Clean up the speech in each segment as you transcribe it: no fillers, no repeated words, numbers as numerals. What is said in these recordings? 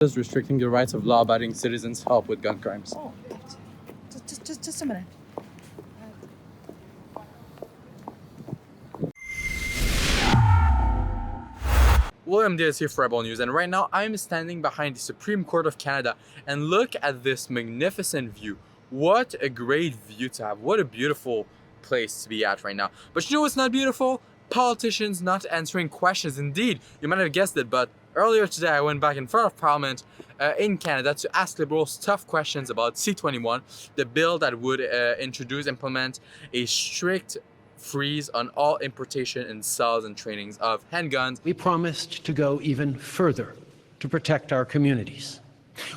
Does restricting the rights of law-abiding citizens help with gun crimes? Oh, just a minute. William Diaz here for Rebel News, and right now I'm standing behind the Supreme Court of Canada, and look at this magnificent view. What a great view to have. What a beautiful place to be at right now. But you know what's not beautiful? Politicians not answering questions. Indeed, you might have guessed it, but earlier today I went back in front of Parliament in Canada to ask Liberals tough questions about C-21, the bill that would implement a strict freeze on all importation and sales and trainings of handguns. We promised to go even further to protect our communities.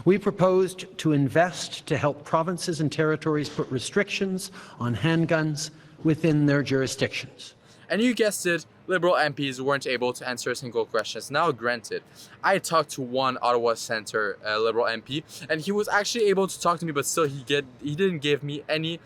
We proposed to invest to help provinces and territories put restrictions on handguns within their jurisdictions. And you guessed it, Liberal MPs weren't able to answer a single question. Now granted, I talked to one Ottawa Centre Liberal MP, and he was actually able to talk to me, but still he didn't give me any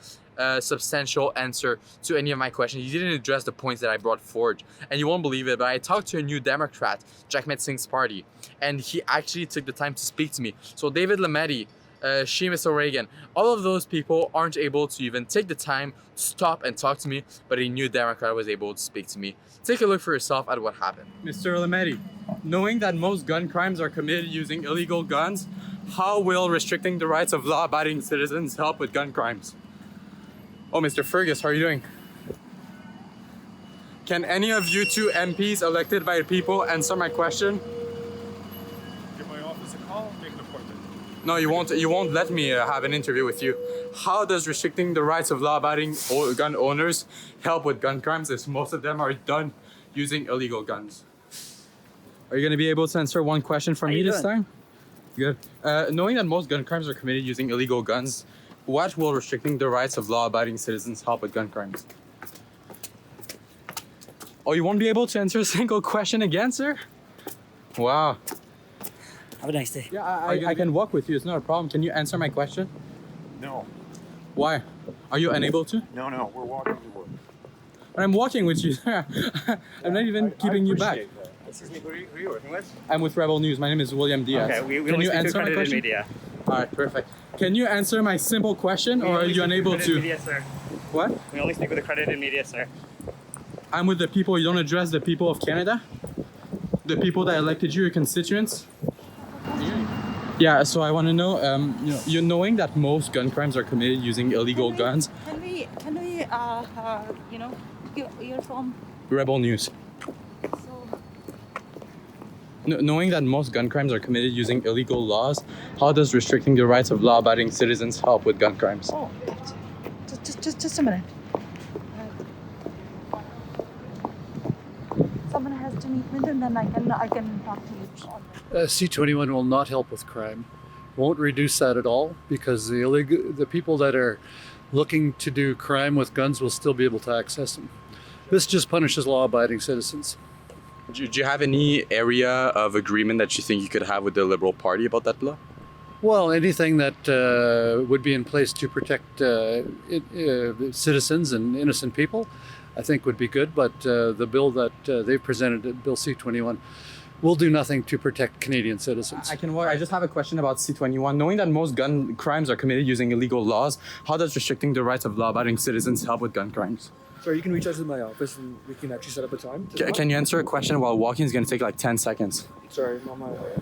substantial answer to any of my questions. He didn't address the points that I brought forward. And you won't believe it, but I talked to a New Democrat, Jagmeet Singh's party, and he actually took the time to speak to me. So David Lametti, Seamus O'Regan, all of those people aren't able to even take the time to stop and talk to me, but a New Democrat was able to speak to me. Take a look for yourself at what happened. Mr. Lametti, knowing that most gun crimes are committed using illegal guns, how will restricting the rights of law-abiding citizens help with gun crimes? Oh, Mr. Fergus, how are you doing? Can any of you two MPs elected by the people answer my question? Give my office a call, make an appointment. No, you won't let me have an interview with you. How does restricting the rights of law-abiding gun owners help with gun crimes, as most of them are done using illegal guns? Are you going to be able to answer one question from me this time? Good. Knowing that most gun crimes are committed using illegal guns, what will restricting the rights of law-abiding citizens help with gun crimes? Oh, you won't be able to answer a single question again, sir? Wow. Have a nice day. Yeah, I can walk with you. It's not a problem. Can you answer my question? No, Why? Are you unable to? no, we're walking to work. But I'm walking with you. I'm not even keeping you back. Appreciate that. Excuse me, who are you working with? I'm with Rebel News. My name is William Diaz. Okay, we Can only you speak to answer my accredited question? media. All right, perfect. Can you answer my simple question, or are you unable to? Media, sir. What? We only speak with accredited media, sir. I'm with the people. You don't address the people of Canada? The people that elected you, your constituents? Yeah, so I want to know, you're knowing that most gun crimes are committed using illegal guns. Can we, you're from, Rebel News. so, Knowing that most gun crimes are committed using illegal laws, how does restricting the rights of law-abiding citizens help with gun crimes? oh, just a minute. Someone has to meet me, and then I can talk to you. C-21 will not help with crime. Won't reduce that at all, because the people that are looking to do crime with guns will still be able to access them. This just punishes law-abiding citizens. Do you have any area of agreement that you think you could have with the Liberal Party about that law? Well, anything that would be in place to protect citizens and innocent people, I think would be good, but the bill that they've presented, Bill C-21, will do nothing to protect Canadian citizens. I just have a question about C-21. Knowing that most gun crimes are committed using illegal laws, how does restricting the rights of law-abiding citizens help with gun crimes? Sorry, you can reach out to my office and we can actually set up a time. Can you answer a question while walking? It's going to take like 10 seconds. Sorry, I'm on my way.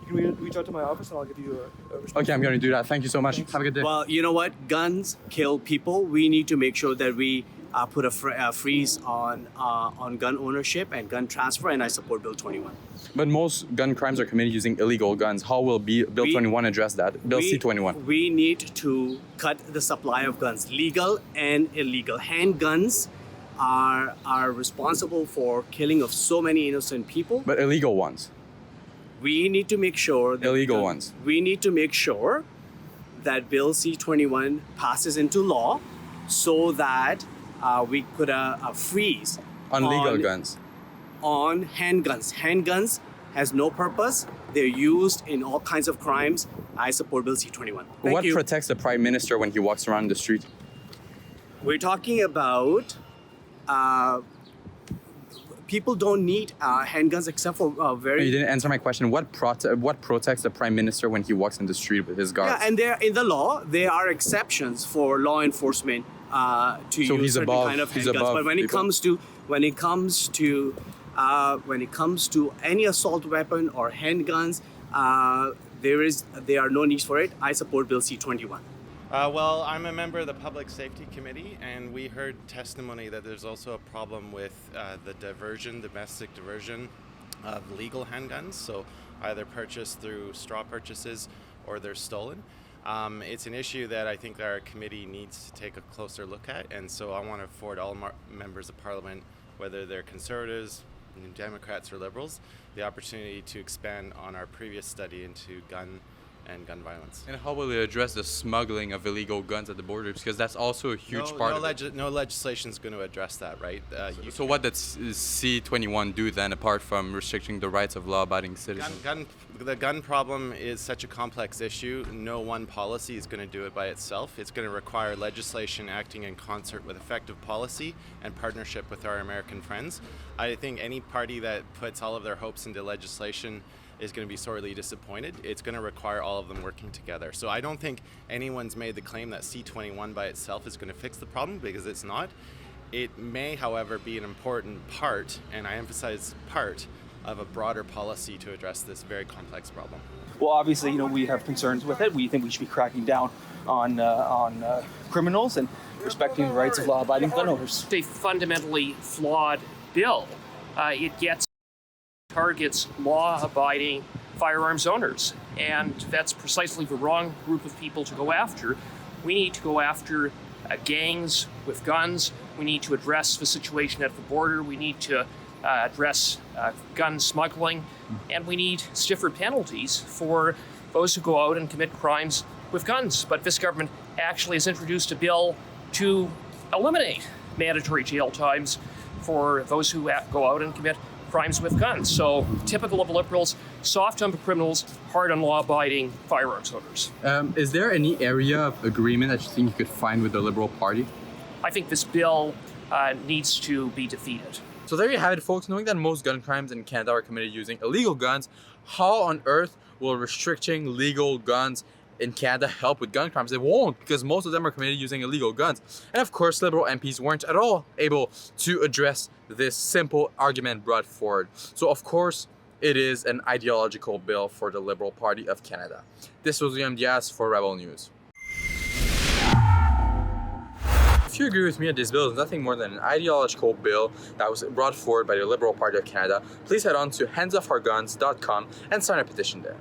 You can reach out to my office and I'll give you a response. Okay, I'm going to do that. Thank you so much. Have a good day. Well, you know what? Guns kill people. We need to make sure that we put a freeze on gun ownership and gun transfer, and I support Bill 21. But most gun crimes are committed using illegal guns. How will Bill 21 address that? Bill C-21. We need to cut the supply of guns, legal and illegal. Handguns are responsible for killing of so many innocent people. But illegal ones. We need to make sure that Illegal ones. We need to make sure that Bill C-21 passes into law, so that we put a freeze On legal guns. on handguns. Handguns has no purpose. They're used in all kinds of crimes. I support Bill C-21. Thank What you. protects the Prime Minister when he walks around the street? We're talking about people don't need handguns except for You very. didn't answer my question. What protects the prime minister when he walks in the street with his guards? Yeah, and there in the law there are exceptions for law enforcement to So use he's certain above- kind of he's handguns. above But when people? it comes to any assault weapon or handguns, there are no needs for it. I support Bill C-21. Well, I'm a member of the Public Safety Committee, and we heard testimony that there's also a problem with the domestic diversion of legal handguns, so either purchased through straw purchases or they're stolen. It's an issue that I think our committee needs to take a closer look at, and so I want to afford all members of Parliament, whether they're Conservatives, Democrats or Liberals, the opportunity to expand on our previous study into gun violence. And how will it address the smuggling of illegal guns at the borders? Because that's also a huge part of it. No legislation is going to address that, right? So what does C-21 do then, apart from restricting the rights of law-abiding citizens? The gun problem is such a complex issue. No one policy is going to do it by itself. It's going to require legislation acting in concert with effective policy and partnership with our American friends. I think any party that puts all of their hopes into legislation is going to be sorely disappointed. It's going to require all of them working together. So I don't think anyone's made the claim that C-21 by itself is going to fix the problem, because it's not. It may, however, be an important part, and I emphasize part, of a broader policy to address this very complex problem. Well, obviously, we have concerns with it. We think we should be cracking down on criminals and respecting the rights of law-abiding gun owners. It's a fundamentally flawed bill. It targets law-abiding firearms owners, and that's precisely the wrong group of people to go after. We need to go after gangs with guns. We need to address the situation at the border. We need to address gun smuggling, and we need stiffer penalties for those who go out and commit crimes with guns. But this government actually has introduced a bill to eliminate mandatory jail times for those who go out and commit crimes with guns. So typical of Liberals, soft on the criminals, hard on law-abiding firearms owners. Is there any area of agreement that you think you could find with the Liberal Party? I think this bill needs to be defeated. So there you have it, folks. Knowing that most gun crimes in Canada are committed using illegal guns, how on earth will restricting legal guns in Canada help with gun crimes? It won't, because most of them are committed using illegal guns. And of course, Liberal MPs weren't at all able to address this simple argument brought forward. So of course, it is an ideological bill for the Liberal Party of Canada. This was William Diaz for Rebel News. If you agree with me that this bill is nothing more than an ideological bill that was brought forward by the Liberal Party of Canada, please head on to handsofourguns.com and sign a petition there.